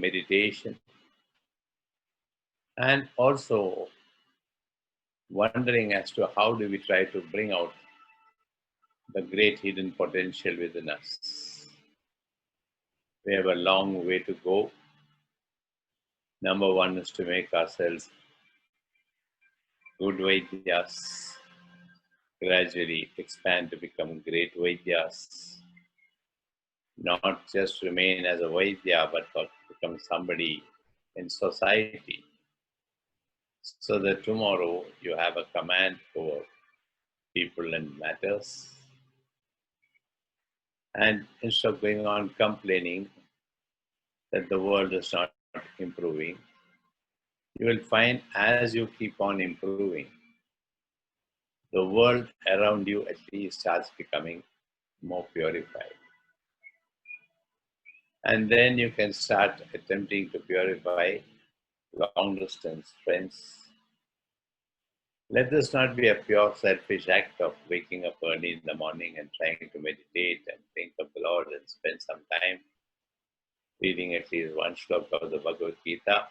meditation, and also wondering as to how do we try to bring out the great hidden potential within us. We have a long way to go. Number one is to make ourselves good Vaidyas, gradually expand to become great Vaidyas, not just remain as a Vaidya, but become somebody in society, so that tomorrow you have a command over people and matters. And instead of going on complaining that the world is not improving, you will find as you keep on improving, the world around you at least starts becoming more purified. And then you can start attempting to purify long distance friends. Let this not be a pure selfish act of waking up early in the morning and trying to meditate and think of the Lord and spend some time reading at least one shloka of the Bhagavad Gita,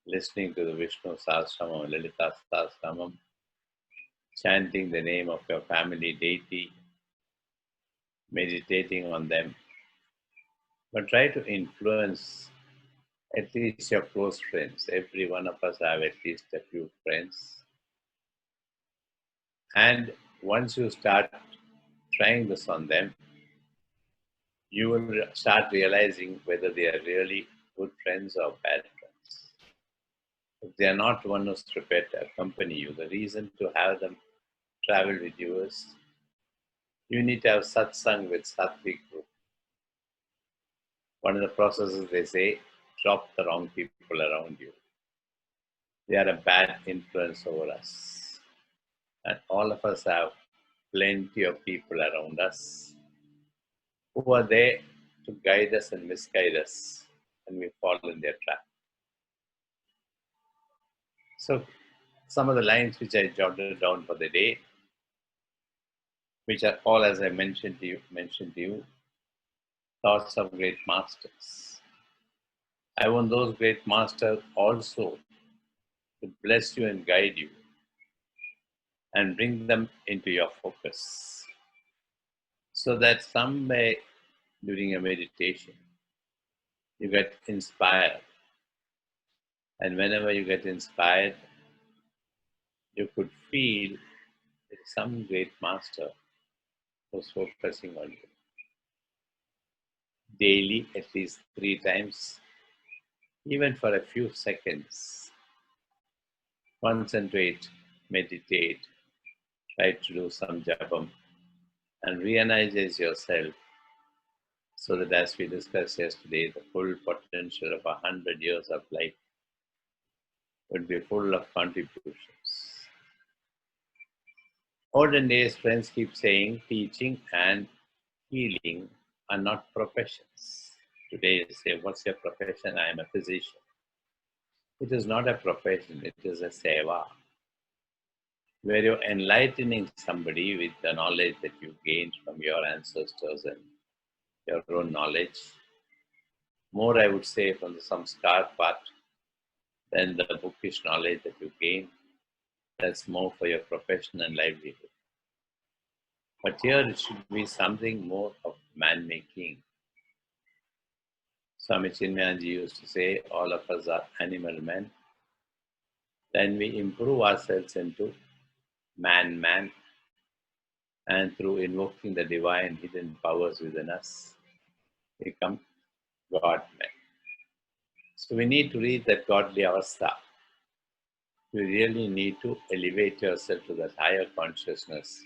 listening to the Vishnu Sahasranam, Lalita Sahasranam, chanting the name of your family deity, meditating on them. But try to influence at least your close friends. Every one of us have at least a few friends. And once you start trying this on them, you will start realizing whether they are really good friends or bad friends. If they are not one who's prepared to accompany you, the reason to have them travel with you is you need to have satsang with sattvic group. One of the processes they say, drop the wrong people around you. They are a bad influence over us. And all of us have plenty of people around us who are there to guide us and misguide us, and we fall in their trap. So some of the lines which I jotted down for the day, which are all, as I mentioned to you, thoughts of great masters. I want those great masters also to bless you and guide you and bring them into your focus, so that somewhere during a meditation you get inspired. And whenever you get inspired, you could feel that some great master was focusing on you. Daily, at least 3 times, even for a few seconds, concentrate, meditate, try to do some japam, and re-energize yourself, so that, as we discussed yesterday, the full potential of 100 years of life would be full of contributions. Olden days, friends keep saying teaching and healing are not professions. Today they say, what's your profession? I am a physician. It is not a profession, it is a seva, where you're enlightening somebody with the knowledge that you gained from your ancestors and your own knowledge. More, I would say, from the samskar part than the bookish knowledge that you gain. That's more for your profession and livelihood. But here it should be something more of man-making. Swami Chinmayanji used to say, all of us are animal men. Then we improve ourselves into man-man, and through invoking the divine hidden powers within us, become God-men. So we need to reach that godly avastha. You really need to elevate yourself to that higher consciousness,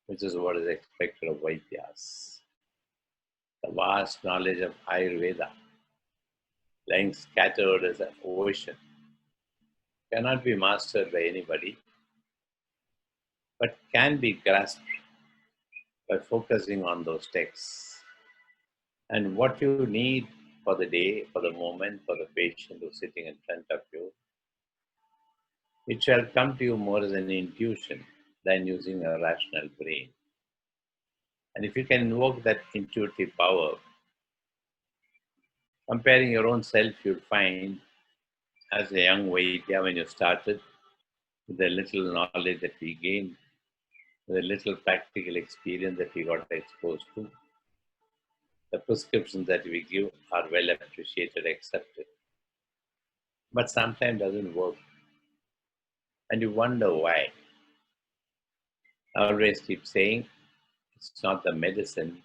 which is what is expected of Vaidyas. The vast knowledge of Ayurveda, lying scattered as an ocean, cannot be mastered by anybody, but can be grasped by focusing on those texts. And what you need for the day, for the moment, for the patient who's sitting in front of you, it shall come to you more as an intuition than using a rational brain. And if you can invoke that intuitive power, Comparing your own self, you'll find as a young Vaidya when you started, with the little knowledge that we gained, with the little practical experience that we got exposed to, the prescriptions that we give are well appreciated, accepted, but sometimes doesn't work. And you wonder why. I always keep saying it's not the medicine,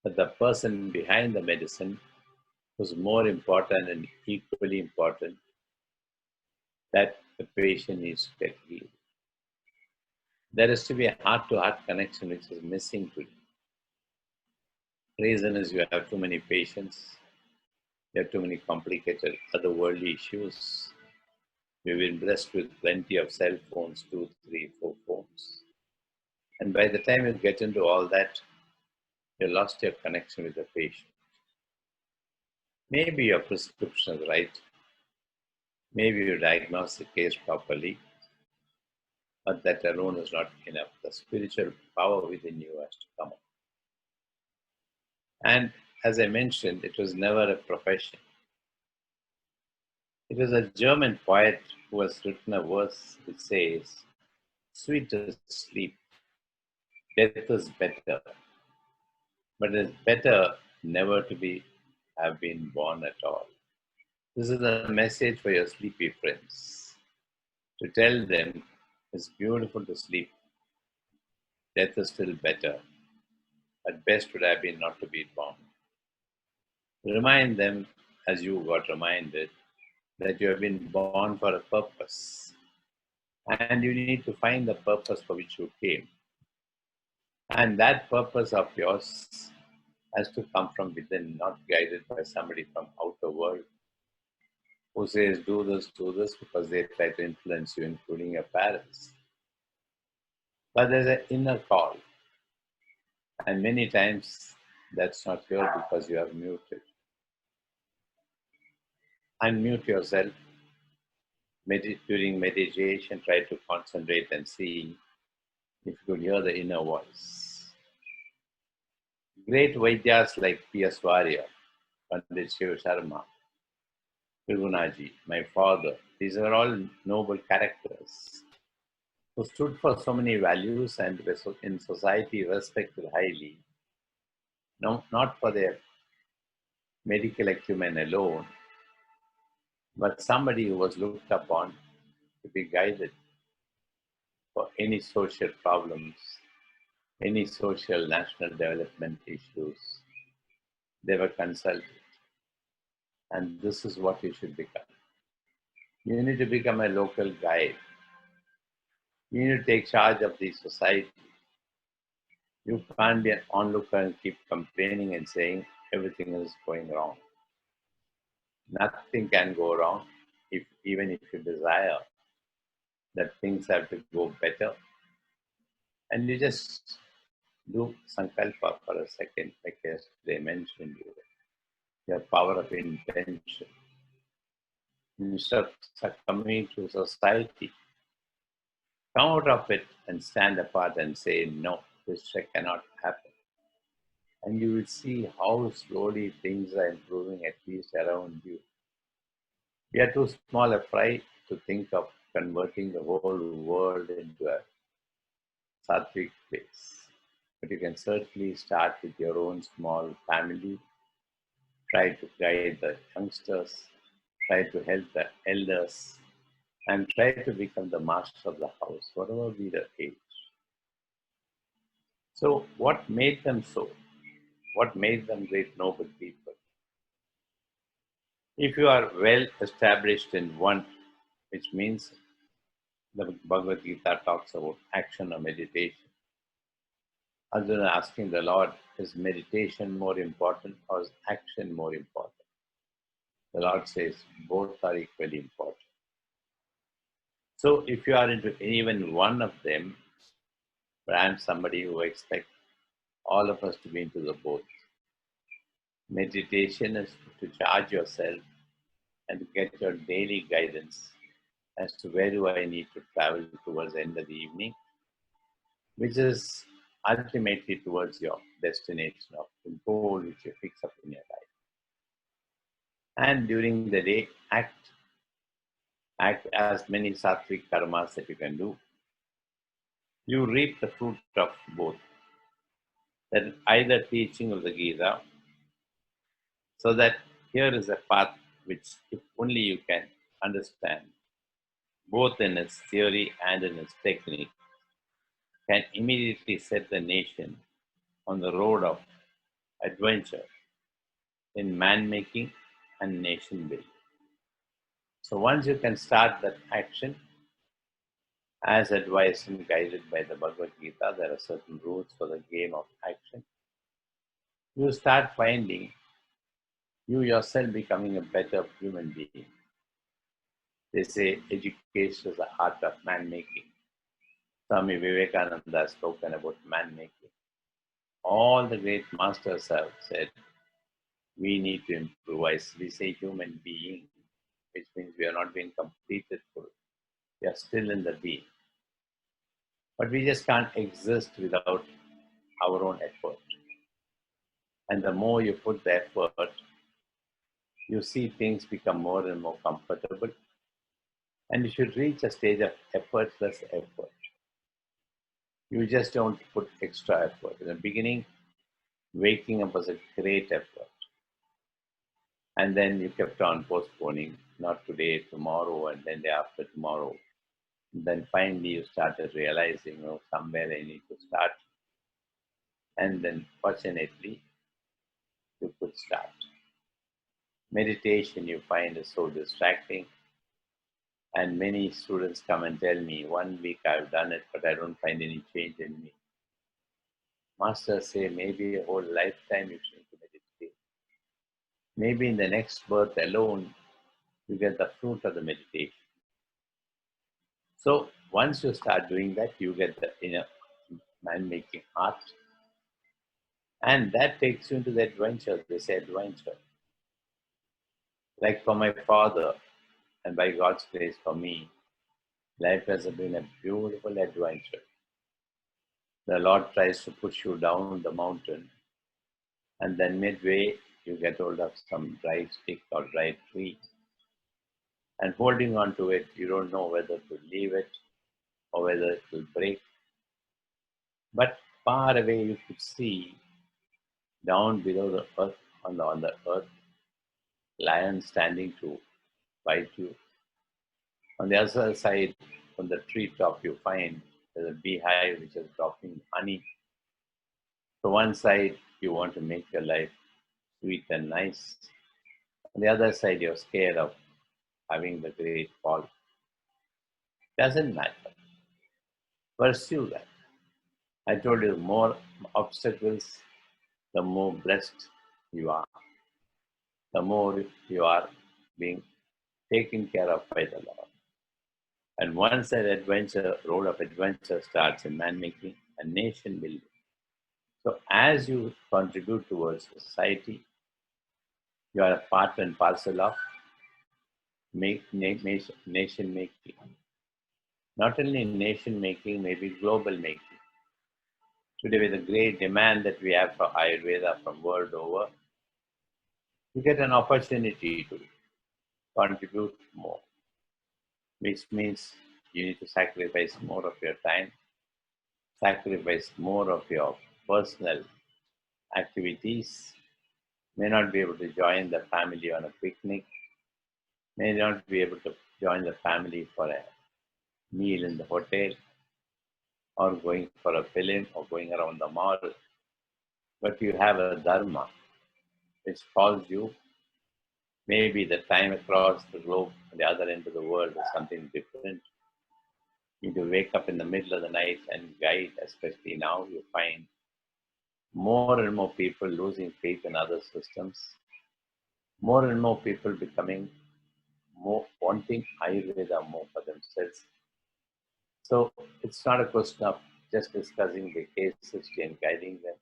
but the person behind the medicine who's more important and equally important that the patient needs to get healed. There is to be a heart-to-heart connection which is missing today. Reason is you have too many patients, you have too many complicated otherworldly issues. We've been blessed with plenty of cell phones, 2, 3, 4 phones. And by the time you get into all that, you lost your connection with the patient. Maybe your prescription is right. Maybe you diagnose the case properly, but that alone is not enough. The spiritual power within you has to come up. And as I mentioned, it was never a profession. It was a German poet who has written a verse which says, "Sweet is sleep, death is better, but it is better never to have been born at all." This is a message for your sleepy friends, to tell them it's beautiful to sleep. Death is still better, but best would have been not to be born. Remind them, as you got reminded, that you have been born for a purpose. And you need to find the purpose for which you came. And that purpose of yours has to come from within, not guided by somebody from outer world who says, do this, because they try to influence you, including your parents. But there's an inner call. And many times that's not here because you are muted. Unmute yourself. During meditation, try to concentrate and see if you could hear the inner voice. Great Vaidyas like P.S. Warrior, Pandit Shiva Sharma, Guruji, my father, these are all noble characters who stood for so many values and were in society respected highly, not for their medical acumen alone, but somebody who was looked upon to be guided for any social problems, any social national development issues. They were consulted. And this is what you should become. You need to become a local guide. You need to take charge of the society. You can't be an onlooker and keep complaining and saying everything is going wrong. Nothing can go wrong even if you desire that things have to go better. And you just do sankalpa for a second, like yesterday mentioned you, your power of intention. Instead of succumbing to society, come out of it and stand apart and say, no, this cannot happen. And you will see how slowly things are improving, at least around you. We are too small a fry to think of converting the whole world into a sattvic place. But you can certainly start with your own small family, try to guide the youngsters, try to help the elders, and try to become the master of the house, whatever be the age. So what made them so? What made them great noble people? If you are well established in one, which means the Bhagavad Gita talks about action or meditation. Arjuna asking the Lord, is meditation more important or is action more important? The Lord says both are equally important. So if you are into even one of them, but I am somebody who expects all of us to be into the both. Meditation is to charge yourself and to get your daily guidance as to where do I need to travel towards the end of the evening, which is ultimately towards your destination of the goal which you fix up in your life. And during the day, act as many sattvic karmas that you can do. You reap the fruit of both. That either teaching of the Gita, so that here is a path which, if only you can understand, both in its theory and in its technique, can immediately set the nation on the road of adventure in man making and nation building. So once you can start that action, as advised and guided by the Bhagavad Gita, there are certain rules for the game of action. You start finding you yourself becoming a better human being. They say education is the art of man making. Swami Vivekananda has spoken about man making. All the great masters have said we need to improvise. We say human being, which means we are not being completed full. We are still in the being. But we just can't exist without our own effort. And the more you put the effort, you see things become more and more comfortable. And you should reach a stage of effortless effort. You just don't put extra effort. In the beginning, waking up was a great effort. And then you kept on postponing, not today, tomorrow, and then day after tomorrow. And then finally you started realizing, oh, somewhere I need to start. And then fortunately, you could start. Meditation you find is so distracting. And many students come and tell me, 1 week I've done it, but I don't find any change in me. Masters say maybe a whole lifetime you should meditate. Maybe in the next birth alone, you get the fruit of the meditation. So once you start doing that, you get the inner man-making art. And that takes you into the adventure, they say adventure. Like for my father, and by God's grace for me, life has been a beautiful adventure. The Lord tries to push you down the mountain, and then midway you get hold of some dry stick or dry tree. And holding on to it, you don't know whether to leave it or whether it will break. But far away you could see down below the earth, on the earth, lion standing to bite you. On the other side, on the treetop, you find there's a beehive which is dropping honey. So one side, you want to make your life sweet and nice. On the other side, you're scared of having the great fall. Doesn't matter. Pursue that. I told you, the more obstacles, the more blessed you are. The more you are being taken care of by the Lord. And once that adventure, road of adventure starts in man making and nation building. So as you contribute towards society, you are a part and parcel of nation making. Not only nation making, maybe global making. Today, with the great demand that we have for Ayurveda from world over, you get an opportunity to contribute more, which means you need to sacrifice more of your time, sacrifice more of your personal activities, may not be able to join the family on a picnic, may not be able to join the family for a meal in the hotel, or going for a film, or going around the mall. But you have a dharma which calls you. Maybe the time across the globe, on the other end of the world, is something different. You need to wake up in the middle of the night and guide, especially now you find more and more people losing faith in other systems, more and more people becoming more wanting Ayurveda more for themselves. So it's not a question of just discussing the case history and guiding them,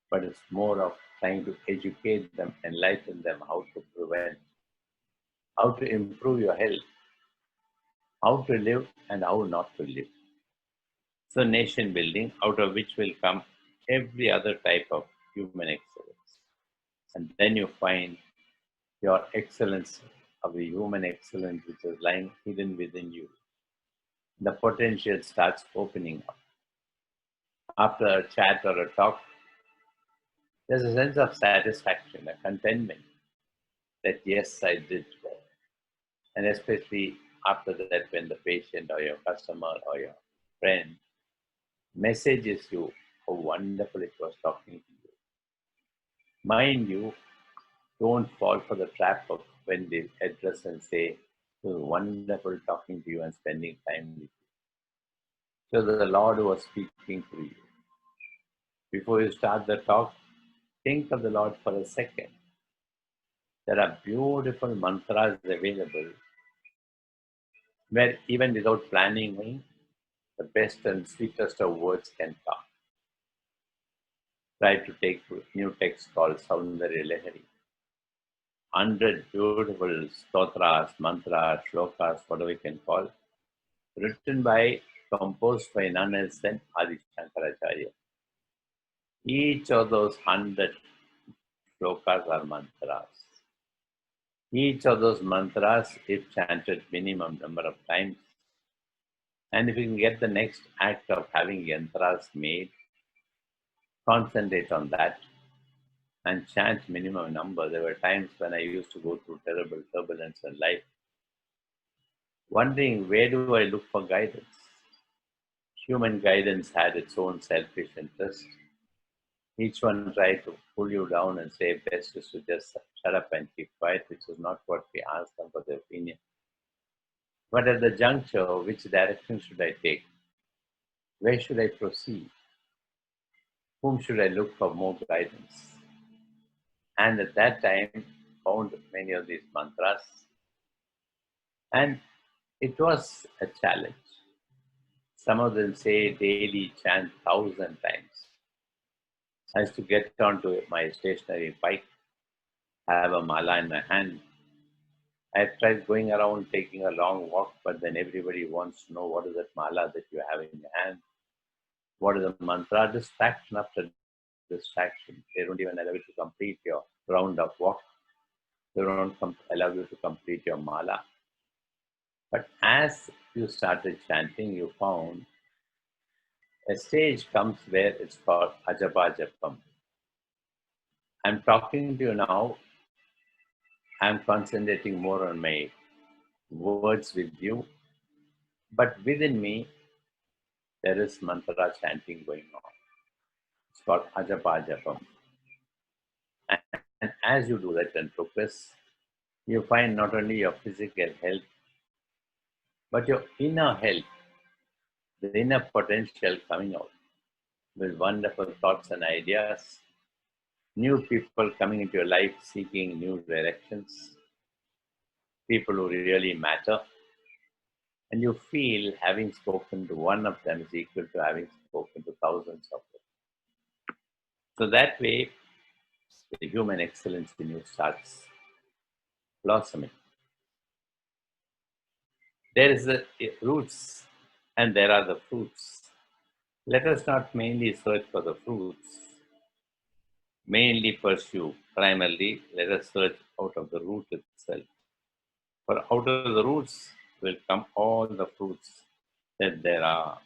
but it's more of trying to educate them, enlighten them how to prevent, how to improve your health, how to live and how not to live. So nation building, out of which will come every other type of human excellence. And then you find your excellence of the human excellence which is lying hidden within you. The potential starts opening up. After a chat or a talk, there's a sense of satisfaction, a contentment that yes, I did well. And especially after that, when the patient or your customer or your friend messages you how wonderful it was talking to you. Mind you, don't fall for the trap of when they address and say, it was wonderful talking to you and spending time with you. So the Lord was speaking through you. Before you start the talk, think of the Lord for a second. There are beautiful mantras available where even without planning, the best and sweetest of words can come. Try to take a new text called Saundarya Lahari. 100 beautiful stotras, mantras, shlokas, whatever you can call, written by, composed by none else than Adi Shankaracharya. Each of those 100 shlokas are mantras. Each of those mantras, if chanted minimum number of times, and if you can get the next act of having yantras made, concentrate on that and chant minimum number. There were times when I used to go through terrible turbulence in life, wondering where do I look for guidance? Human guidance had its own selfish interest. Each one tried to pull you down and say best is to just shut up and keep quiet, which is not what we asked them for their opinion. But at the juncture, which direction should I take? Where should I proceed? Whom should I look for more guidance? And at that time, found many of these mantras, and it was a challenge. Some of them say daily chant 1,000 times. I used to get onto my stationary bike, have a mala in my hand. I tried going around taking a long walk, but then everybody wants to know what is that mala that you have in your hand? What is the mantra? Distraction after distraction. They don't even allow you to complete your round of walk. They don't allow you to complete your mala. But as you started chanting, you found a stage comes where it's called Ajapa Japam. I'm talking to you now. I'm concentrating more on my words with you. But within me, there is mantra chanting going on. It's called Ajapa Japam. And as you do that and progress, you find not only your physical health, but your inner health, the inner potential coming out with wonderful thoughts and ideas, new people coming into your life seeking new directions, people who really matter, and you feel having spoken to one of them is equal to having spoken to thousands of them. So that way, the human excellence in you starts blossoming. There is the roots and there are the fruits. Let us not mainly search for the fruits, mainly pursue, primarily, let us search out of the root itself. For out of the roots will come all the fruits that there are.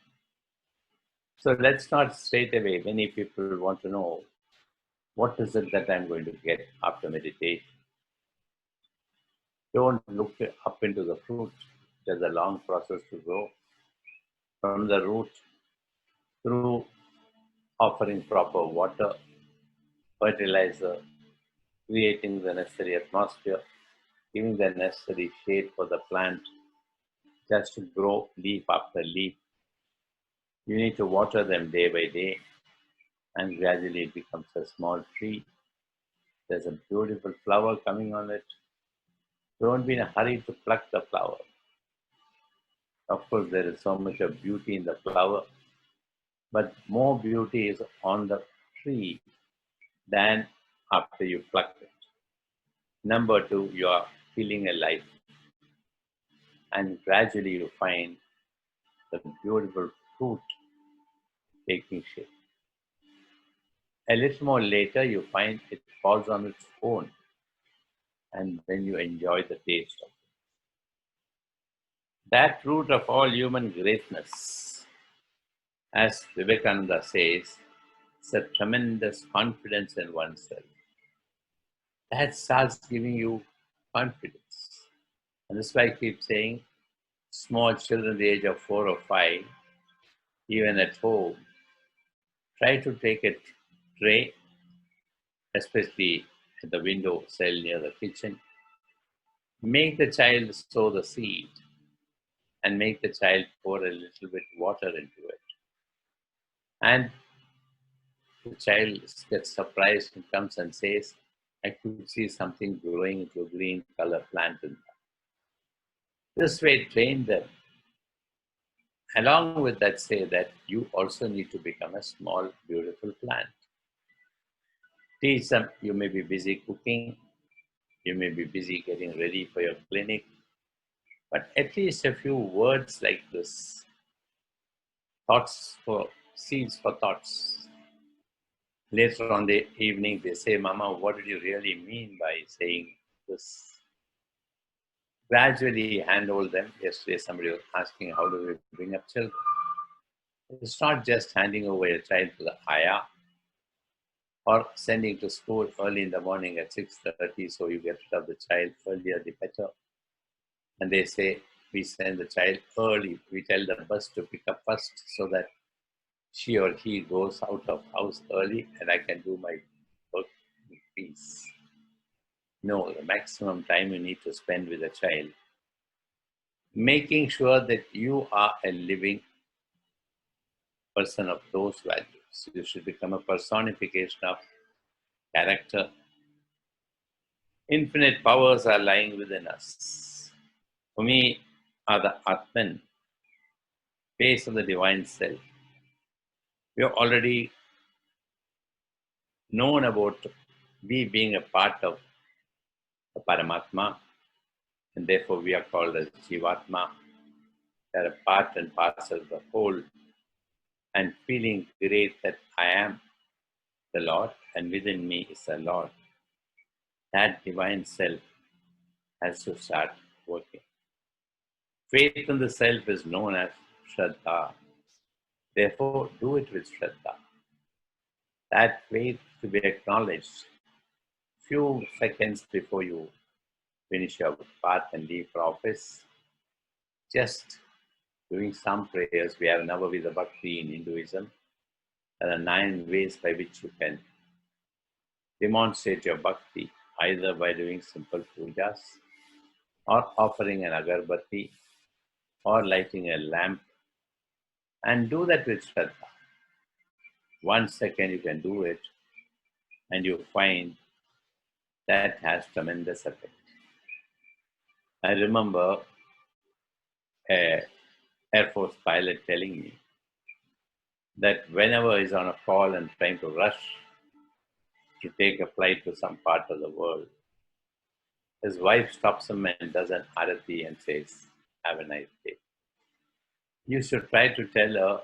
So let's not straight away, many people want to know what is it that I'm going to get after meditation. Don't look up into the fruit. There's a long process to go from the root through offering proper water, fertilizer, creating the necessary atmosphere, giving the necessary shade for the plant just to grow leaf after leaf. You need to water them day by day, and gradually it becomes a small tree. There's a beautiful flower coming on it. Don't be in a hurry to pluck the flower. Of course, there is so much of beauty in the flower, but more beauty is on the tree than after you pluck it. Number two, you are feeling alive, and gradually you find the beautiful fruit taking shape. A little more later, you find it falls on its own. and then you enjoy the taste of it. That root of all human greatness, as Vivekananda says, is a tremendous confidence in oneself. That starts giving you confidence. And that's why I keep saying small children the age of 4 or 5, even at home, try to take a tray, especially at the window sill near the kitchen. Make the child sow the seed and make the child pour a little bit water into it. And the child gets surprised and comes and says, I could see something growing into a green color plant in that. This way, train them. Along with that, say that you also need to become a small, beautiful plant. Teach them you may be busy cooking, you may be busy getting ready for your clinic, but at least a few words like this, thoughts for seeds for thoughts. Later on the evening, they say, Mama, what did you really mean by saying this? Gradually handhold them. Yesterday, somebody was asking, how do we bring up children? It's not just handing over a child to the ayah or sending to school early in the morning at 6:30, so you get rid of the child earlier, the better. And they say, we send the child early. We tell the bus to pick up first so that she or he goes out of house early and I can do my work in peace. No, the maximum time you need to spend with a child, making sure that you are a living person of those values. You should become a personification of character. Infinite powers are lying within us. For me, are the Atman, face of the divine self. We have already known about we being a part of the Paramatma, and therefore we are called as Jivatma. They are a part and parcel of the whole, and feeling great that I am the Lord and within me is the Lord. That divine self has to start working. Faith in the self is known as Shraddha. Therefore, do it with Shraddha. That faith to be acknowledged few seconds before you finish your path and leave for office. Just doing some prayers. We have Navavidha Bhakti in Hinduism. There are 9 ways by which you can demonstrate your bhakti, either by doing simple pujas, or offering an agarbatti, or lighting a lamp, and do that with Shraddha. 1 second you can do it, and you find that has tremendous effect. I remember a Air Force pilot telling me that whenever he's on a call and trying to rush to take a flight to some part of the world, his wife stops him and does an arati and says, have a nice day. You should try to tell her,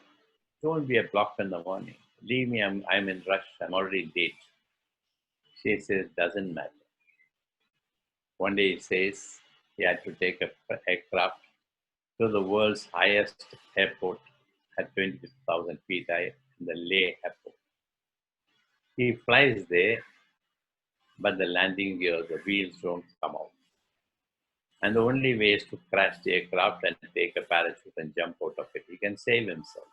don't be a block in the morning. Leave me, I'm in rush, I'm already late. She says, doesn't matter. One day he says he had to take a aircraft to the world's highest airport at 20,000 feet high, in the Leh airport. He flies there, but the landing gear, the wheels don't come out. And the only way is to crash the aircraft and take a parachute and jump out of it. He can save himself.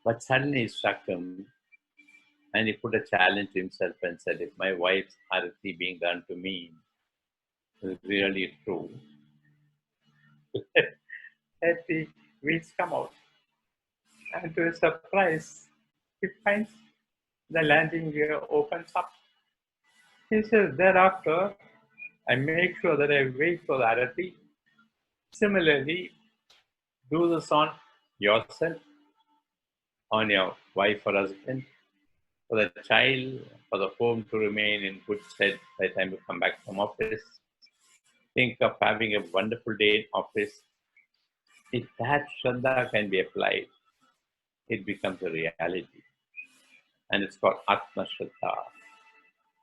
But suddenly it struck him, and he put a challenge to himself and said, if my wife's arati being done to me is really true, let the wheels come out. And to his surprise, he finds the landing gear opens up. He says, thereafter, I make sure that I wait for the arati. Similarly, do this on yourself, on your wife or husband, for the child, for the home to remain in good stead by the time you come back from office. Think of having a wonderful day in office. If that Shraddha can be applied, it becomes a reality. And it's called Atma Shraddha,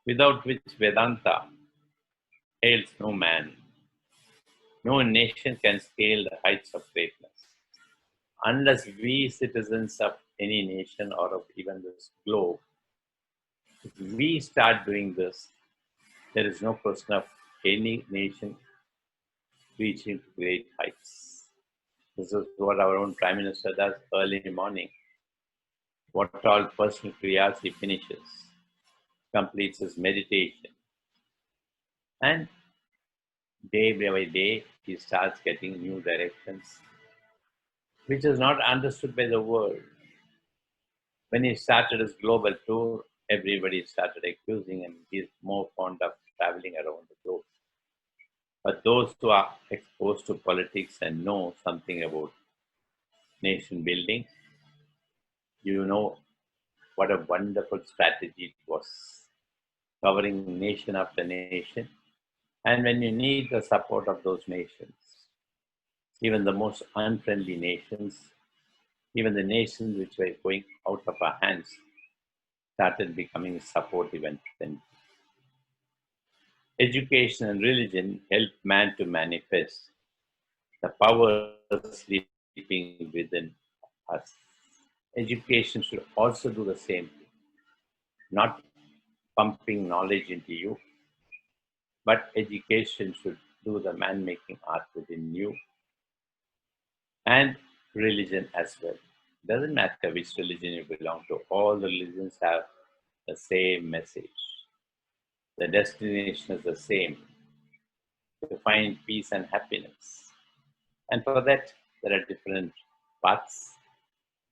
without which Vedanta hails no man. No nation can scale the heights of greatness. Unless we citizens of any nation or of even this globe, if we start doing this, there is no question of any nation reaching to great heights. This is what our own Prime Minister does early in the morning. What all personal kriyas he finishes, completes his meditation, and day by day he starts getting new directions, which is not understood by the world. When he started his global tour, everybody started accusing him he's more fond of traveling around the globe. But those who are exposed to politics and know something about nation building, you know what a wonderful strategy it was, covering nation after nation. And when you need the support of those nations, even the most unfriendly nations, even the nations which were going out of our hands, started becoming supportive and friendly. Education and religion help man to manifest the power sleeping within us. Education should also do the same thing, not pumping knowledge into you, but education should do the man making art within you and religion as well. Doesn't matter which religion you belong to, all the religions have the same message. The destination is the same, to find peace and happiness. And for that, there are different paths.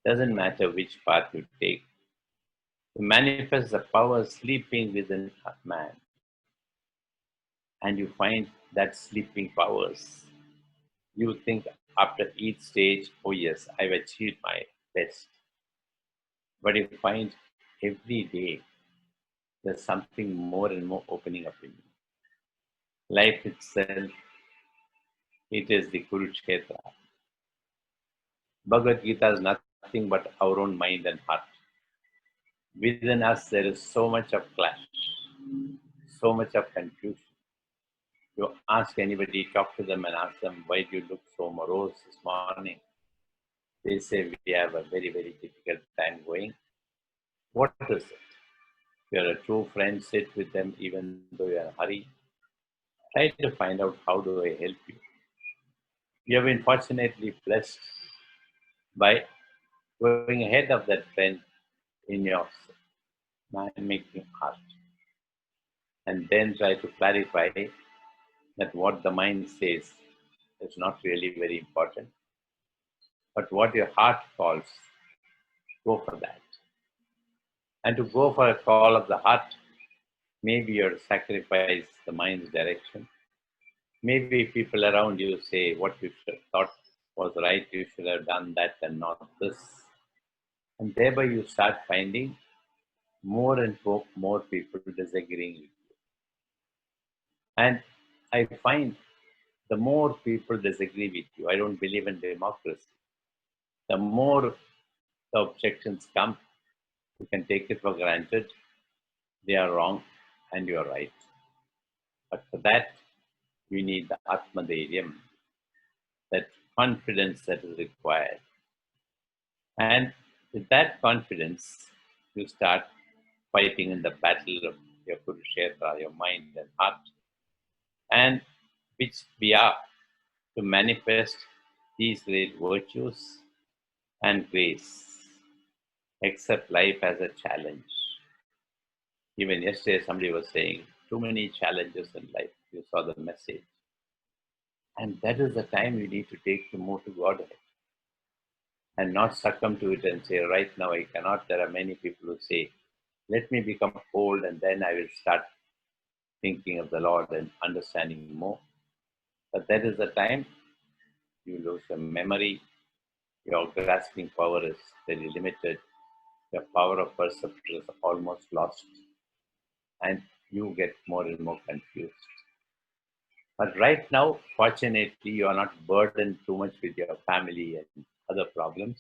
Doesn't matter which path you take. To manifest the power sleeping within a man, and you find that sleeping powers. You think after each stage, oh yes, I've achieved my best. But you find every day there's something more and more opening up in you. Life itself, it is the Kurukshetra. Bhagavad Gita is nothing but our own mind and heart. Within us, there is so much of clash, so much of confusion. You ask anybody, talk to them and ask them, why do you look so morose this morning? They say, we have a very, very difficult time going. What is it? If you're a true friend, sit with them even though you're in a hurry. Try to find out how do I help you. You have been fortunately blessed by going ahead of that friend in your man-making art. And then try to clarify that what the mind says is not really very important. But what your heart calls, go for that. And to go for a call of the heart, maybe you sacrifice the mind's direction. Maybe people around you say what you should have thought was right, you should have done that and not this. And thereby you start finding more and more people disagreeing with you. And I find the more people disagree with you, I don't believe in democracy. The more the objections come, you can take it for granted. They are wrong and you are right. But for that, you need the Atma, that confidence that is required. And with that confidence, you start fighting in the battle of your Kurukshetra, your mind and heart, and which we are to manifest these great virtues and grace. Accept life as a challenge. Even yesterday, somebody was saying, too many challenges in life. You saw the message. And that is the time you need to take to move to Godhead and not succumb to it and say, right now I cannot. There are many people who say, let me become old and then I will start thinking of the Lord and understanding more. But that is the time you lose your memory, your grasping power is very limited, your power of perception is almost lost, and you get more and more confused. But right now, fortunately, you are not burdened too much with your family and other problems.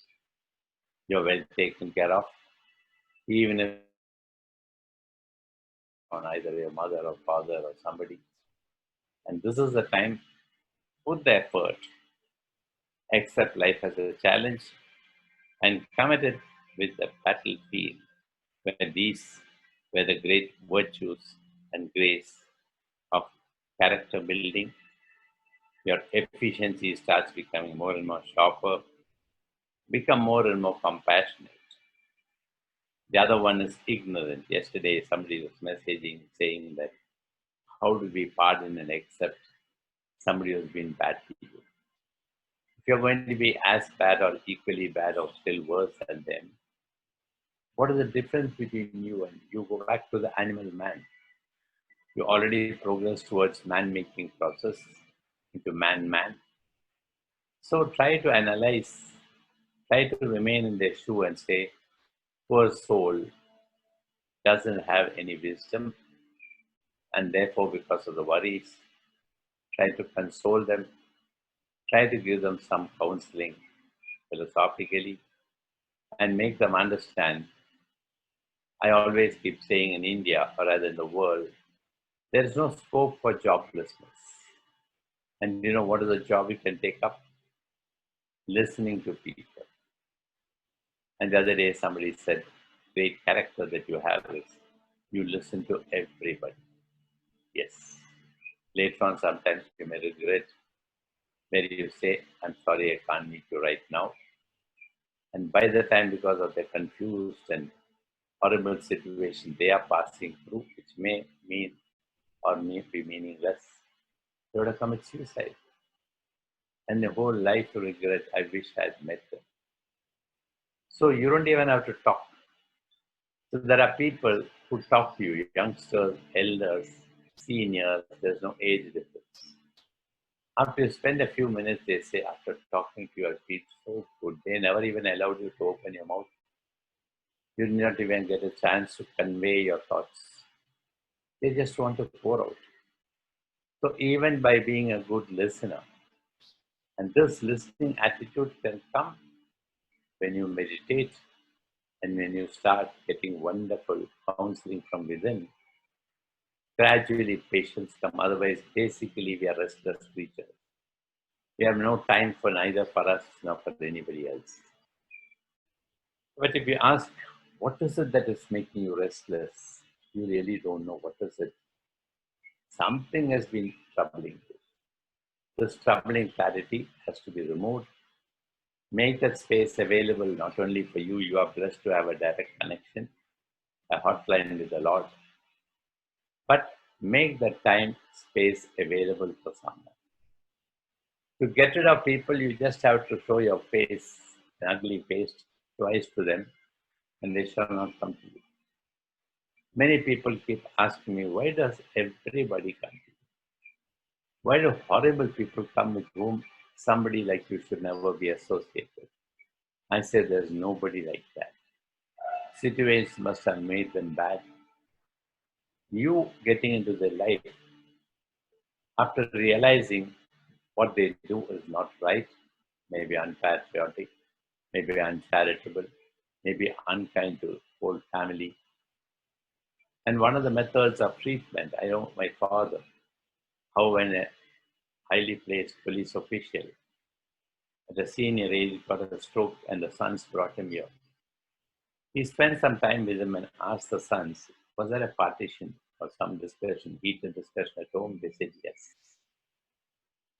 You're well taken care of, even if on either your mother or father or somebody. And this is the time, put the effort, accept life as a challenge, and committed with the battlefield where these were the great virtues and grace of character building. Your efficiency starts becoming more and more sharper, become more and more compassionate. The other one is ignorant. Yesterday, somebody was messaging saying that how do we pardon and accept somebody who's been bad to you? If you're going to be as bad or equally bad or still worse than them, what is the difference between you and you go back to the animal man? You already progress towards man-making process into man-man. So try to analyze, try to remain in their shoe and say, poor soul doesn't have any wisdom, and therefore, because of the worries, try to console them, try to give them some counseling philosophically, and make them understand. I always keep saying in India, or rather in the world, there is no scope for joblessness. And you know what is a job you can take up? Listening to people. And the other day, somebody said, great character that you have is you listen to everybody. Yes. Later on, sometimes you may regret where you say, I'm sorry, I can't meet you right now. And by the time, because of the confused and horrible situation they are passing through, which may mean or may be meaningless, they would have committed suicide. And the whole life to regret, I wish I had met them. So you don't even have to talk. So there are people who talk to you, youngsters, elders, seniors, there's no age difference. After you spend a few minutes, they say, after talking to you, I feel so good. They never even allowed you to open your mouth. You did not even get a chance to convey your thoughts. They just want to pour out. So even by being a good listener, and this listening attitude can come when you meditate and when you start getting wonderful counseling from within, gradually patience come. Otherwise, basically, we are restless creatures. We have no time for neither for us nor for anybody else. But if you ask, what is it that is making you restless? You really don't know what is it. Something has been troubling you. This troubling clarity has to be removed. Make that space available not only for you, you are blessed to have a direct connection, a hotline with the Lord, but make that time space available for someone. To get rid of people, you just have to show your face, an ugly face, twice to them, and they shall not come to you. Many people keep asking me, why does everybody come to you? Why do horrible people come with whom somebody like you should never be associated? I say there's nobody like that. Situations must have made them bad. You getting into their life after realizing what they do is not right, maybe unpatriotic, maybe uncharitable, maybe unkind to whole family. And one of the methods of treatment, I know my father, how when a highly placed police official at a senior age got a stroke and the sons brought him here. He spent some time with him and asked the sons, was there a partition or some discussion, heated discussion at home? They said yes.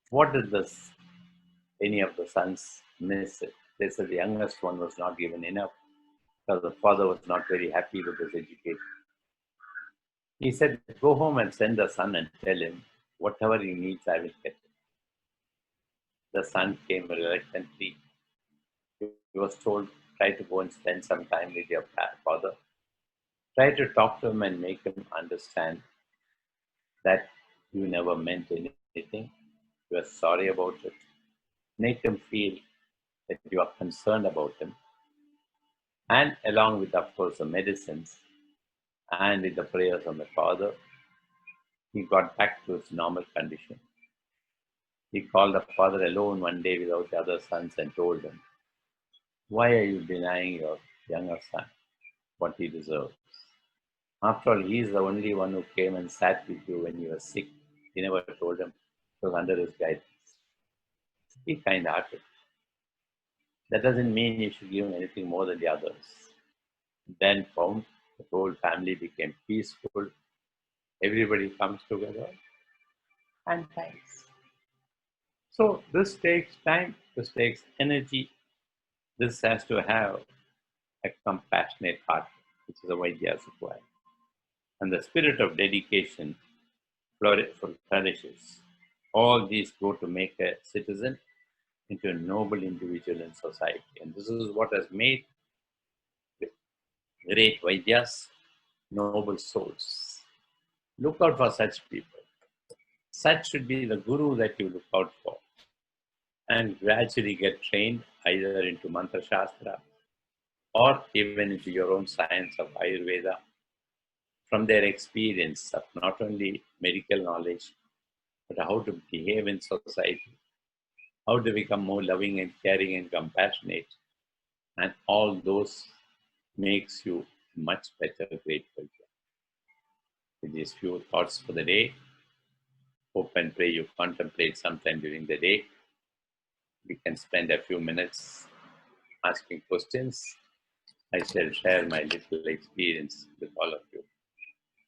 What did this any of the sons miss it? They said the youngest one was not given enough because the father was not very happy with his education. He said, go home and send the son and tell him whatever he needs, I will get it. The son came reluctantly. He was told, try to go and spend some time with your father. Try to talk to him and make him understand that you never meant anything. You are sorry about it. Make him feel that you are concerned about him. And along with, of course, the medicines and with the prayers of the father, he got back to his normal condition. He called the father alone one day without the other sons and told him, why are you denying your younger son what he deserves? After all, he is the only one who came and sat with you when you were sick. He never told him. It was under his guidance. Be kind-hearted. That doesn't mean you should give him anything more than the others. Then found the whole family became peaceful. Everybody comes together and thanks. So this takes time. This takes energy. This has to have a compassionate heart, which is a Vaidya's required. And the spirit of dedication flourishes. All these go to make a citizen into a noble individual in society. And this is what has made great Vaidyas noble souls. Look out for such people. Such should be the guru that you look out for. And gradually get trained either into Mantra Shastra or even into your own science of Ayurveda from their experience of not only medical knowledge, but how to behave in society, how to become more loving and caring and compassionate. And all those makes you much better, grateful. With these few thoughts for the day, hope and pray you contemplate sometime during the day. We can spend a few minutes asking questions. I shall share my little experience with all of you.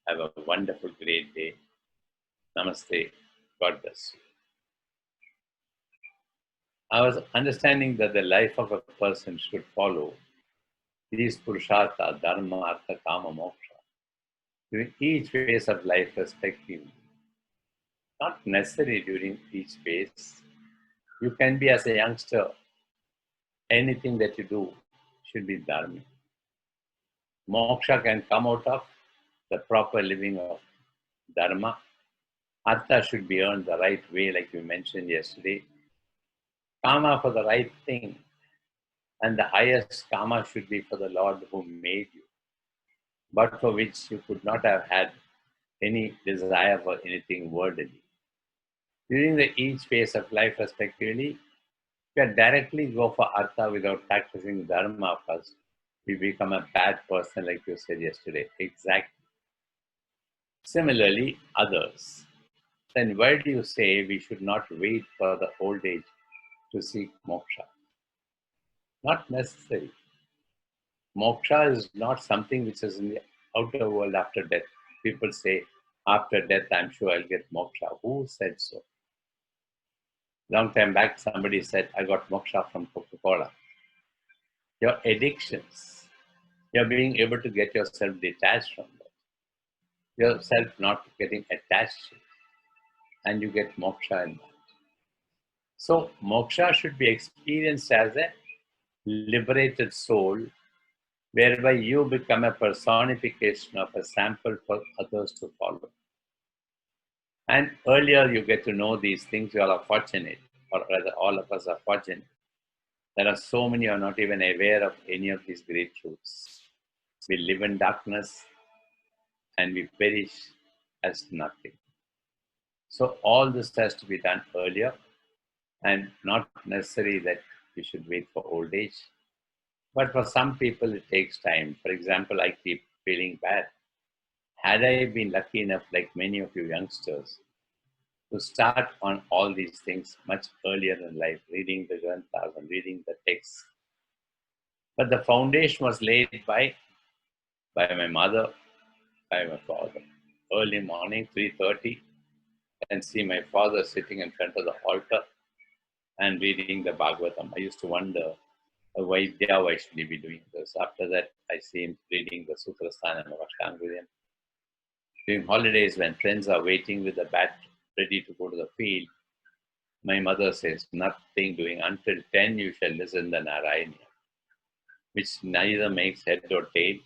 Have a wonderful, great day. Namaste. God bless you. I was understanding that the life of a person should follow these purushartha, dharma, artha, kama, moksha, during each phase of life respectively. Not necessary during each phase. You can be as a youngster, anything that you do should be dharma. Moksha can come out of the proper living of dharma. Artha should be earned the right way, like we mentioned yesterday. Kama for the right thing. And the highest kama should be for the Lord who made you, but for which you could not have had any desire for anything worldly. During each phase of life respectively, if you directly go for artha without practicing dharma first, we become a bad person, like you said yesterday. Exactly. Similarly, others. Then why do you say we should not wait for the old age to seek moksha? Not necessary. Moksha is not something which is in the outer world after death. People say, after death, I'm sure I'll get moksha. Who said so? Long time back, somebody said, I got moksha from Coca-Cola. Your addictions, you're being able to get yourself detached from that. Yourself not getting attached to it, and you get moksha in that. So, moksha should be experienced as a liberated soul, whereby you become a personification of a sample for others to follow. And earlier you get to know these things, you all are fortunate, or rather all of us are fortunate. There are so many who are not even aware of any of these great truths. We live in darkness and we perish as nothing. So all this has to be done earlier, and not necessary that you should wait for old age. But for some people it takes time. For example, I keep feeling bad. Had I been lucky enough, like many of you youngsters, to start on all these things much earlier in life, reading the Granthas and reading the texts. But the foundation was laid by my mother, by my father. Early morning, 3:30, and see my father sitting in front of the altar and reading the Bhagavatam. I used to wonder, why should he be doing this? After that, I see him reading the Sutrasthana and Avashtanga. During holidays, when friends are waiting with the bat ready to go to the field, my mother says, nothing doing. Until 10, you shall listen the Narayana, which neither makes head or tail.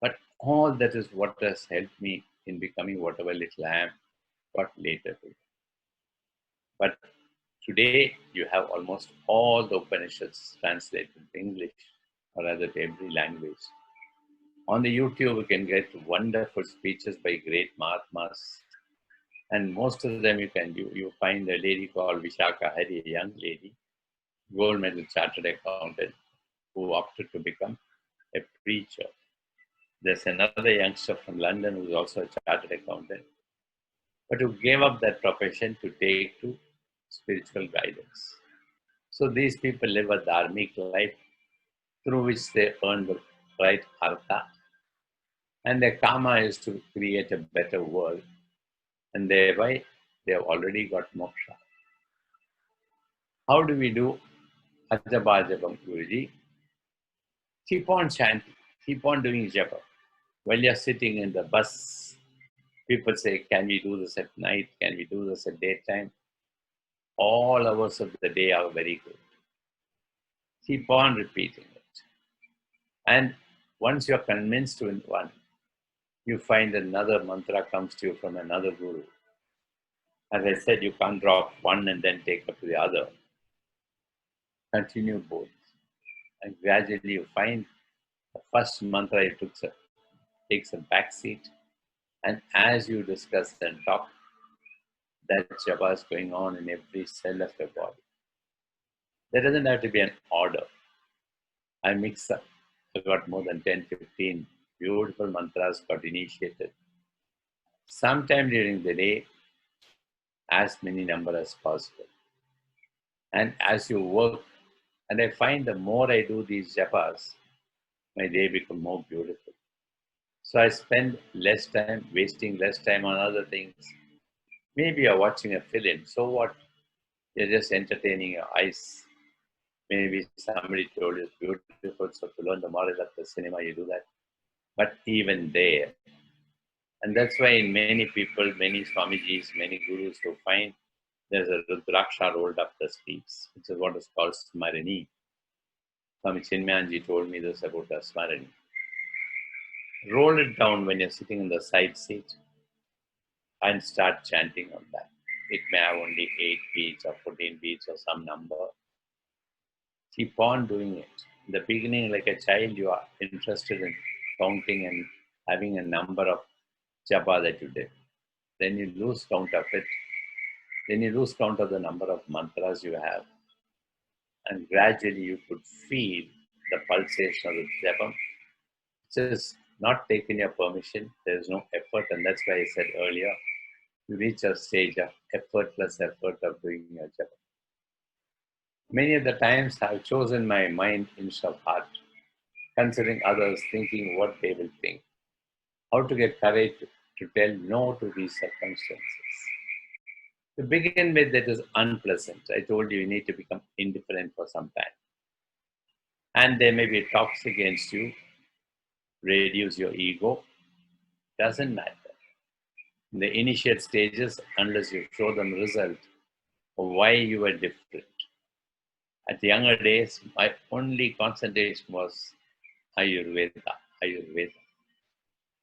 But all that is what has helped me in becoming whatever little I am, but later. But today, you have almost all the Upanishads translated to English, or rather to every language. On the YouTube, you can get wonderful speeches by great Mahatmas. And most of them you find a lady called Vishaka Hari, a young lady, gold medal chartered accountant, who opted to become a preacher. There's another youngster from London who's also a chartered accountant. but who gave up that profession to take to spiritual guidance. So these people live a dharmic life through which they earn the right artha, and their karma is to create a better world, and thereby they have already got moksha. How do we do Ajabajabam, Guruji? Keep on chanting, keep on doing japa. While you're sitting in the bus, people say, can we do this at night? Can we do this at daytime? All hours of the day are very good. Keep on repeating it. And once you're convinced in one, you find another mantra comes to you from another guru. As I said, you can't drop one and then take up to the other. Continue both. And gradually you find the first mantra takes a back seat. And as you discuss and talk, that japa is going on in every cell of your body. There doesn't have to be an order. I mix up. I got more than 10, 15 beautiful mantras got initiated. Sometime during the day, as many number as possible. And as you work, and I find the more I do these japas, my day becomes more beautiful. So I spend less time, wasting less time on other things. Maybe you're watching a film, so what? You're just entertaining your eyes. Maybe somebody told you it's beautiful, so to learn the moral of the cinema, you do that. But even there, and that's why in many people, many Swamijis, many gurus who find there's a Rudraksha rolled up the sleeves, which is what is called Smarani. Swami Chinmayanji told me this about a Smarani. Roll it down when you're sitting in the side seat and start chanting on that. It may have only 8 beats or 14 beats or some number. Keep on doing it. In the beginning, like a child, you are interested in counting and having a number of japa that you did. Then you lose count of it. Then you lose count of the number of mantras you have. And gradually you could feel the pulsation of the japa. It's just not taking your permission. There is no effort. And that's why I said earlier, you reach a stage of effortless effort of doing your japa. Many of the times I've chosen my mind instead of heart, considering others, thinking what they will think. How to get courage to tell no to these circumstances. To begin with, that is unpleasant. I told you, you need to become indifferent for some time. And there may be talks against you, reduce your ego, doesn't matter. In the initial stages, unless you show them result of why you were different. At the younger days, my only concentration was Ayurveda.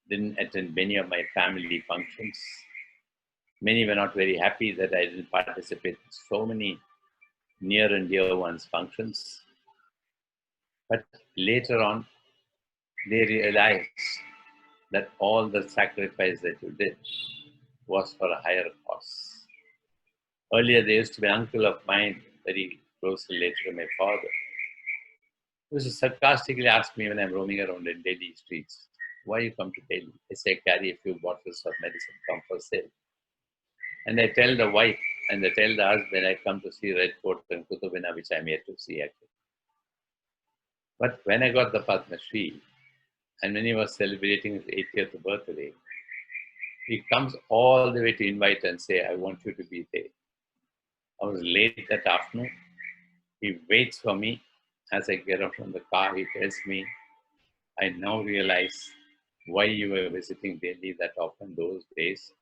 Didn't attend many of my family functions. Many were not very happy that I didn't participate in so many near and dear ones functions. But later on, they realized that all the sacrifice that you did was for a higher cause. Earlier, there used to be an uncle of mine, very closely related to my father, who used to sarcastically ask me when I'm roaming around in Delhi streets, why you come to Delhi? I say, carry a few bottles of medicine, come for sale. And I tell the wife and I tell the husband, I come to see Red Fort and Kutubina, which I'm yet to see actually. But when I got the Padma Shri, and when he was celebrating his 80th birthday, he comes all the way to invite and say, I want you to be there. I was late that afternoon. He waits for me. As I get out from the car, he tells me, I now realize why you were visiting Delhi that often those days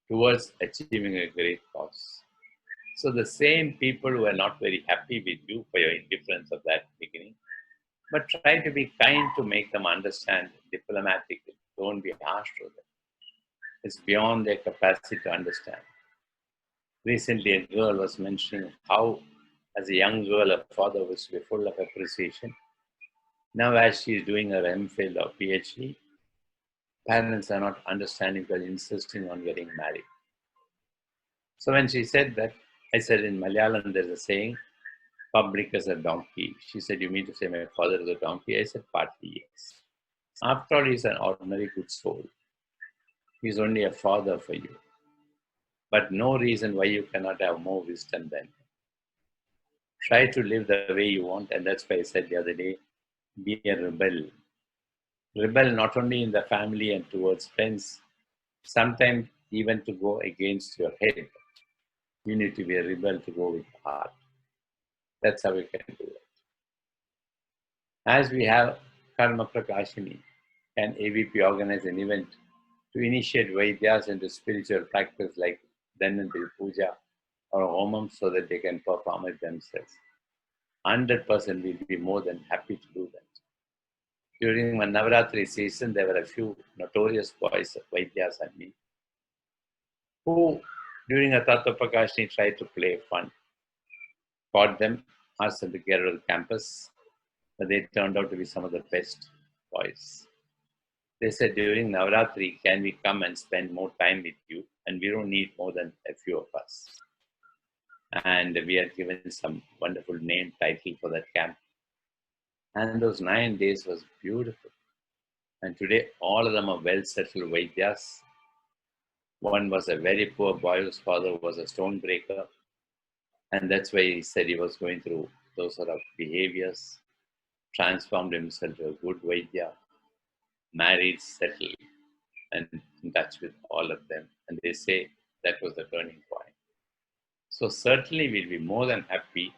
towards achieving a great cause. So the same people who are not very happy with you for your indifference of that beginning, but try to be kind to make them understand diplomatically. Don't be harsh to them. It's beyond their capacity to understand. Recently, a girl was mentioning how, as a young girl, her father was to be full of appreciation. Now, as she is doing her MPhil or PhD, parents are not understanding because insisting on getting married. So when she said that, I said in Malayalam, there's a saying, public as a donkey. She said, you mean to say my father is a donkey? I said, partly yes. After all, he's an ordinary good soul. He's only a father for you. but no reason why you cannot have more wisdom than him. Try to live the way you want, and that's why I said the other day, be a rebel. Rebel not only in the family and towards friends, sometimes even to go against your head. You need to be a rebel to go with the heart. That's how we can do it. As we have Karma Prakashini, can AVP organize an event to initiate Vaidyas into spiritual practice like Dhanvantari Puja or Homam so that they can perform it themselves? 100% will be more than happy to do that. During my Navaratri season, there were a few notorious boys, Vaidyas and me, who during a Tattva Prakashini tried to play fun. Caught them, asked them to get out of the campus, but they turned out to be some of the best boys. They said, during Navaratri, can we come and spend more time with you? And we don't need more than a few of us. And we are given some wonderful name title for that camp. And those 9 days was beautiful. And today, all of them are well-settled Vaidyas. One was a very poor boy whose father was a stone breaker. And that's why he said he was going through those sort of behaviors, transformed himself to a good Vaidya, married, settled, and in touch with all of them. And they say that was the turning point. So certainly we'll be more than happy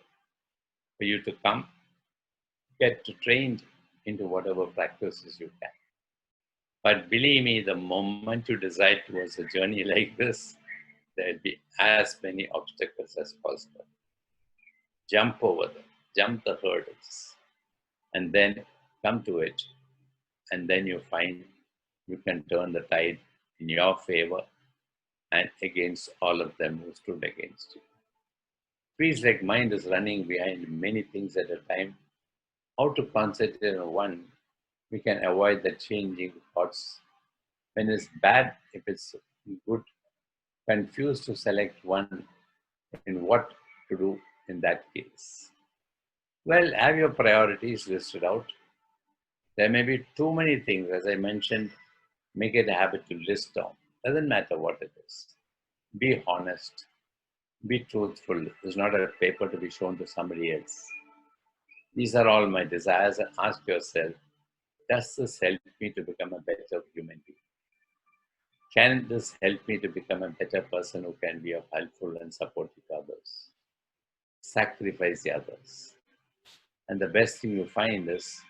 for you to come, get trained into whatever practices you can. But believe me, the moment you decide towards a journey like this, there'll be as many obstacles as possible. Jump over them, jump the hurdles, and then come to it. And then you find you can turn the tide in your favor and against all of them who stood against you. Feels like mind is running behind many things at a time. How to concentrate on one, we can avoid the changing thoughts. When it's bad, if it's good, confused to select one in what to do in that case. Well, have your priorities listed out. There may be too many things, as I mentioned, make it a habit to list down. Doesn't matter what it is. Be honest. Be truthful. It's not a paper to be shown to somebody else. These are all my desires, and ask yourself, does this help me to become a better human being? Can this help me to become a better person who can be of helpful and supportive to others? Sacrifice the others. And the best thing you find is,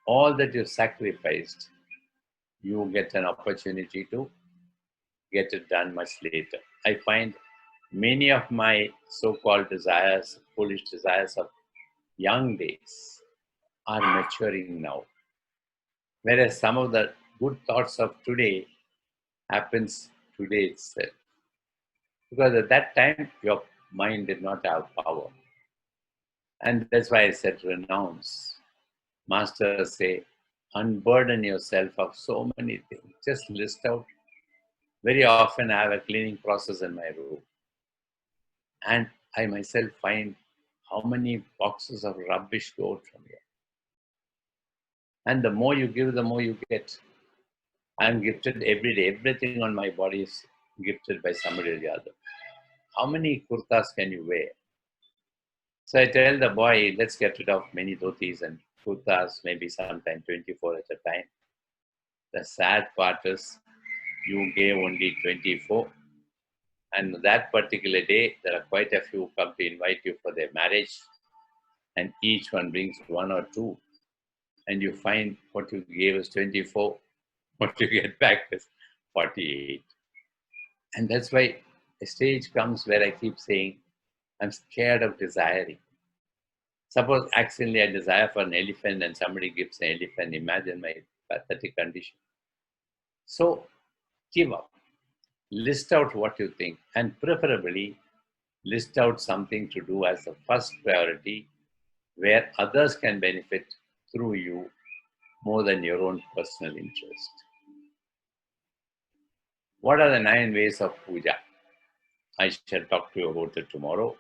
all that you sacrificed, you get an opportunity to get it done much later. I find many of my so-called desires, foolish desires of young days are maturing now. Whereas some of the good thoughts of today happens today itself. Because at that time, your mind did not have power. And that's why I said renounce. Masters say, unburden yourself of so many things. Just list out. Very often I have a cleaning process in my room. And I myself find how many boxes of rubbish go out from here. And the more you give, the more you get. I'm gifted every day. Everything on my body is gifted by somebody or the other. How many kurtas can you wear? So I tell the boy, let's get rid of many dhotis and kurtas, maybe sometime 24 at a time. The sad part is you gave only 24. And that particular day, there are quite a few who come to invite you for their marriage. And each one brings one or two. And you find what you gave is 24. What you get back is 48. And that's why a stage comes where I keep saying, I'm scared of desiring. Suppose accidentally I desire for an elephant and somebody gives an elephant. Imagine my pathetic condition. So give up. List out what you think, and preferably list out something to do as the first priority where others can benefit through you more than your own personal interest. What are the 9 ways of puja? I shall talk to you about it tomorrow.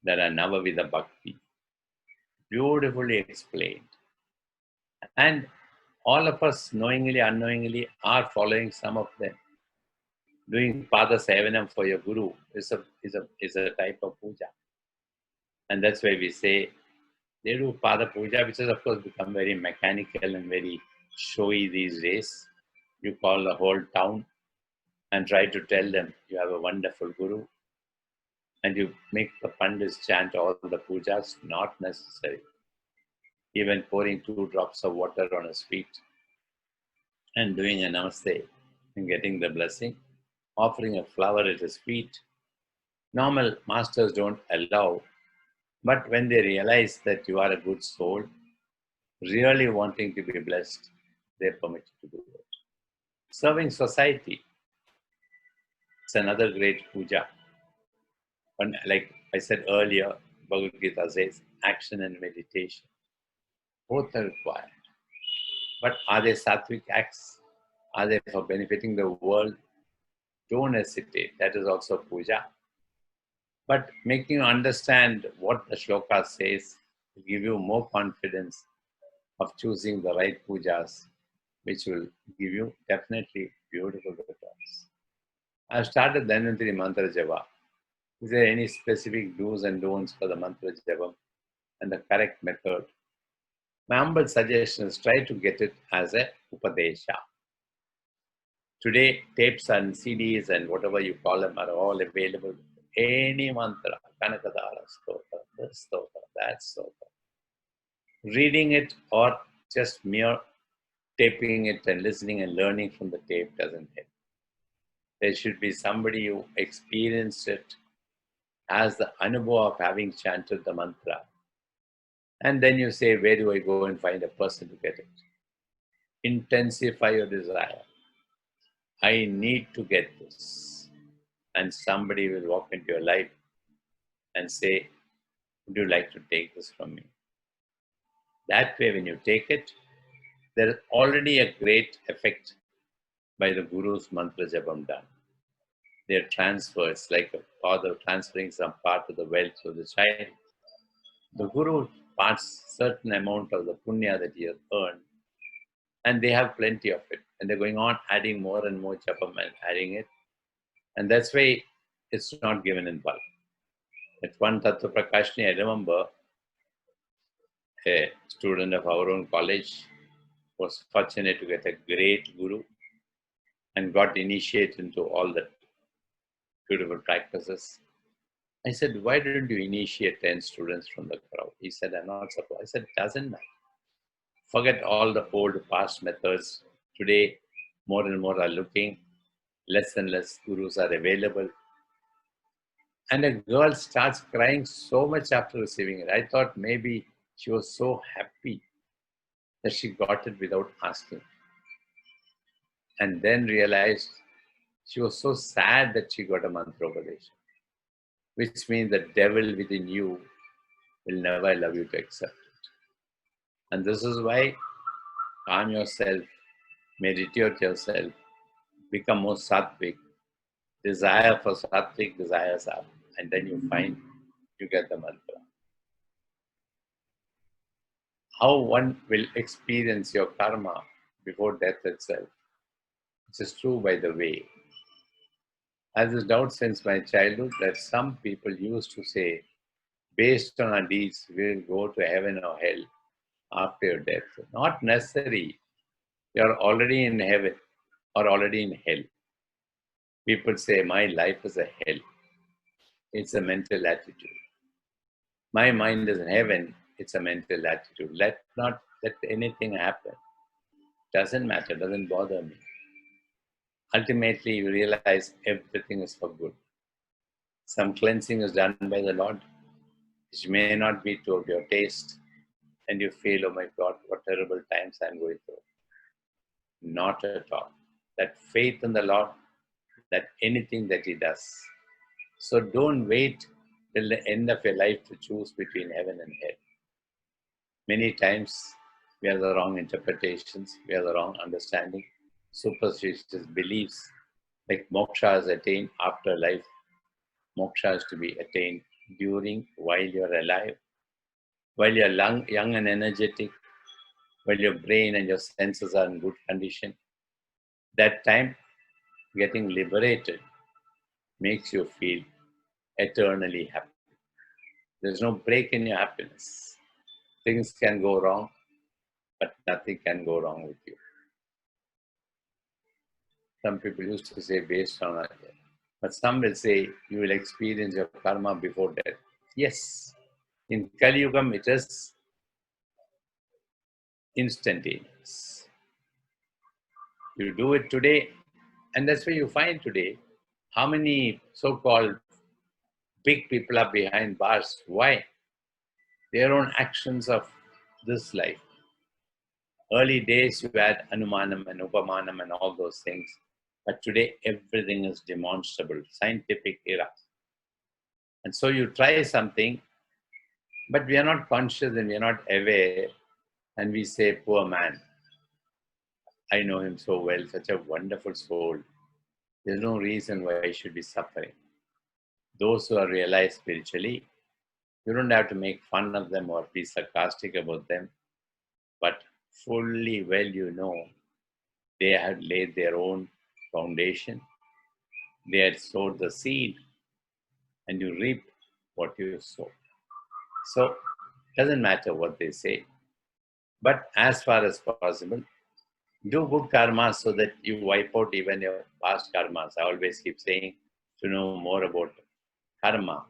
There are Navavida Bhakti. Beautifully explained. And all of us, knowingly, unknowingly, are following some of them. Doing Pada Sevanam for your Guru is a type of puja. And that's why we say they do Pada Puja, which has of course become very mechanical and very showy these days. You call the whole town and try to tell them you have a wonderful Guru, and you make the Pandits chant all the pujas, not necessary. Even pouring 2 drops of water on his feet and doing a namaste and getting the blessing, offering a flower at his feet. Normal masters don't allow, but when they realize that you are a good soul, really wanting to be blessed, they permit you to do it. Serving society, it's another great puja. And like I said earlier, Bhagavad Gita says action and meditation, both are required. But are they sattvic acts? Are they for benefiting the world? Don't hesitate. That is also puja. But making you understand what the shloka says will give you more confidence of choosing the right pujas, which will give you definitely beautiful results. I've started Dhanvantari Mantra Java. Is there any specific do's and don'ts for the Mantra Java and the correct method? My humble suggestion is try to get it as a Upadesha. Today, tapes and CDs and whatever you call them are all available. Any mantra, Kanakadara Stotra, this Stotra, that Stotra. Reading it or just mere taping it and listening and learning from the tape doesn't help. There should be somebody who experienced it, has the anubhav of having chanted the mantra. And then you say, where do I go and find a person to get it? Intensify your desire. I need to get this. And somebody will walk into your life and say, would you like to take this from me? That way, when you take it, there is already a great effect by the Guru's mantra jabam done. Their transfers, like a father transferring some part of the wealth to the child. The Guru parts certain amount of the punya that he has earned, and they have plenty of it. And they're going on adding more and more japam and adding it. And that's why it's not given in bulk. At one Tattva Prakashni, I remember a student of our own college was fortunate to get a great guru and got initiated into all the beautiful practices. I said, why didn't you initiate 10 students from the crowd? He said, I'm not supposed. I said, it doesn't matter. Forget all the old past methods. Today, more and more are looking, less and less gurus are available. And a girl starts crying so much after receiving it. I thought maybe she was so happy that she got it without asking. And then realized she was so sad that she got a mantra upadesha, which means the devil within you will never allow you to accept it. And this is why calm yourself, meditate yourself, become more sattvic, desire for sattvic desires up, and then you find you get the mantra. How one will experience your karma before death itself, which is true by the way. I have this doubt since my childhood that some people used to say, based on our deeds, we will go to heaven or hell after your death. Not necessary. You are already in heaven or already in hell. People say, my life is a hell. It's a mental attitude. My mind is in heaven. It's a mental attitude. Not let anything happen. Doesn't matter. Doesn't bother me. Ultimately, you realize everything is for good. Some cleansing is done by the Lord, which may not be to your taste, and you feel, oh my God, what terrible times I'm going through. Not at all. That faith in the Lord, that anything that He does. So don't wait till the end of your life to choose between heaven and hell. Many times we have the wrong interpretations, we have the wrong understanding, superstitious beliefs, like moksha is attained after life. Moksha is to be attained while you're alive, while you're young and energetic, while your brain and your senses are in good condition. That time, getting liberated makes you feel eternally happy. There's no break in your happiness. Things can go wrong, but nothing can go wrong with you. Some people used to say based on it, but some will say you will experience your karma before death. Yes, in Kali Yugam it is instantaneous. You do it today, and that's why you find today how many so-called big people are behind bars. Why? Their own actions of this life. Early days you had Anumanam and Upamanam and all those things, but today everything is demonstrable, scientific era. And so you try something, but we are not conscious and we are not aware, and we say, poor man, I know him so well, such a wonderful soul. There's no reason why he should be suffering. Those who are realized spiritually, you don't have to make fun of them or be sarcastic about them, but fully well you know they had laid their own foundation, they had sowed the seed, and you reap what you sow. So it doesn't matter what they say, but as far as possible, do good karma so that you wipe out even your past karmas. I always keep saying, to know more about karma,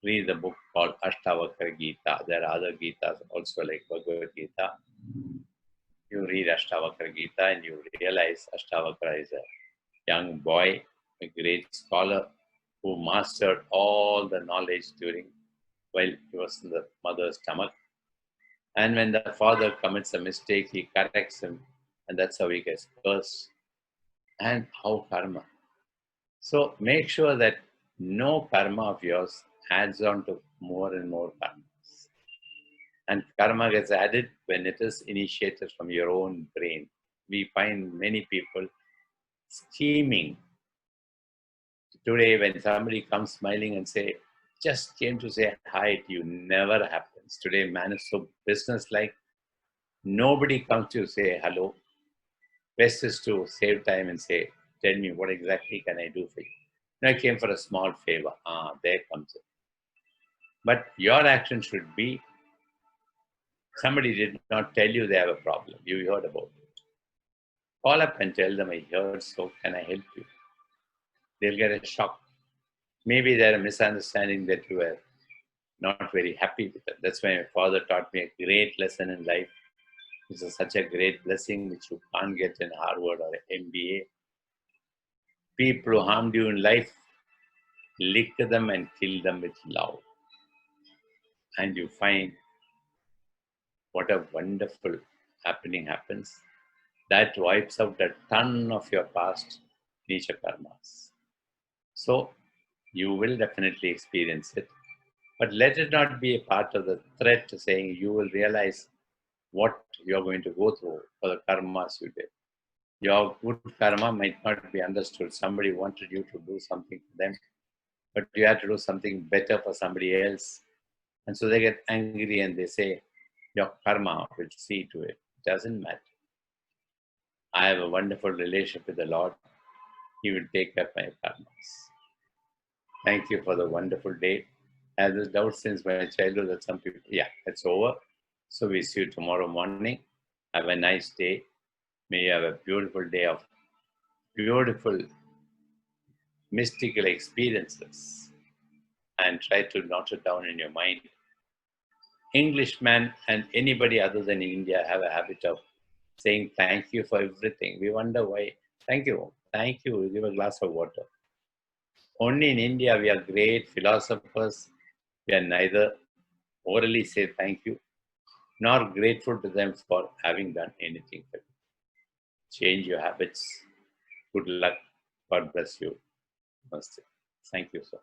read the book called Ashtavakra Gita. There are other Gitas also like Bhagavad Gita. You read Ashtavakra Gita and you realize Ashtavakra is a young boy, a great scholar who mastered all the knowledge while he was in the mother's stomach. And when the father commits a mistake, he corrects him, and that's how he gets cursed. And how karma. So make sure that no karma of yours adds on to more and more karmas. And karma gets added when it is initiated from your own brain. We find many people scheming. Today, when somebody comes smiling and say, just came to say hi to you, never happens. Today, man is so business-like. Nobody comes to say hello. Best is to save time and say, tell me, what exactly can I do for you? No, I came for a small favor. There comes it. But your action should be, somebody did not tell you they have a problem. You heard about it. Call up and tell them, I heard, so can I help you? They'll get a shock. Maybe they're a misunderstanding that you were not very happy with it. That's why my father taught me a great lesson in life. This is such a great blessing which you can't get in Harvard or MBA. People who harmed you in life, lick them and kill them with love. And you find what a wonderful happening happens. That wipes out a ton of your past Nisha karmas. So you will definitely experience it. But let it not be a part of the threat saying you will realize what you're going to go through for the karmas you did. Your good karma might not be understood. Somebody wanted you to do something for them, but you had to do something better for somebody else. And so they get angry and they say, your karma will see to it. It doesn't matter. I have a wonderful relationship with the Lord. He will take up my karmas. Thank you for the wonderful day. I have this doubt since my childhood that some people, it's over. So we see you tomorrow morning. Have a nice day. May you have a beautiful day of beautiful mystical experiences, and try to note it down in your mind. Englishmen and anybody other than India have a habit of saying thank you for everything. We wonder why. Thank you. Thank you. Give a glass of water. Only in India we are great philosophers. We are neither orally say thank you, nor grateful to them for having done anything for you. Change your habits. Good luck. God bless you. Namaste. Thank you, sir.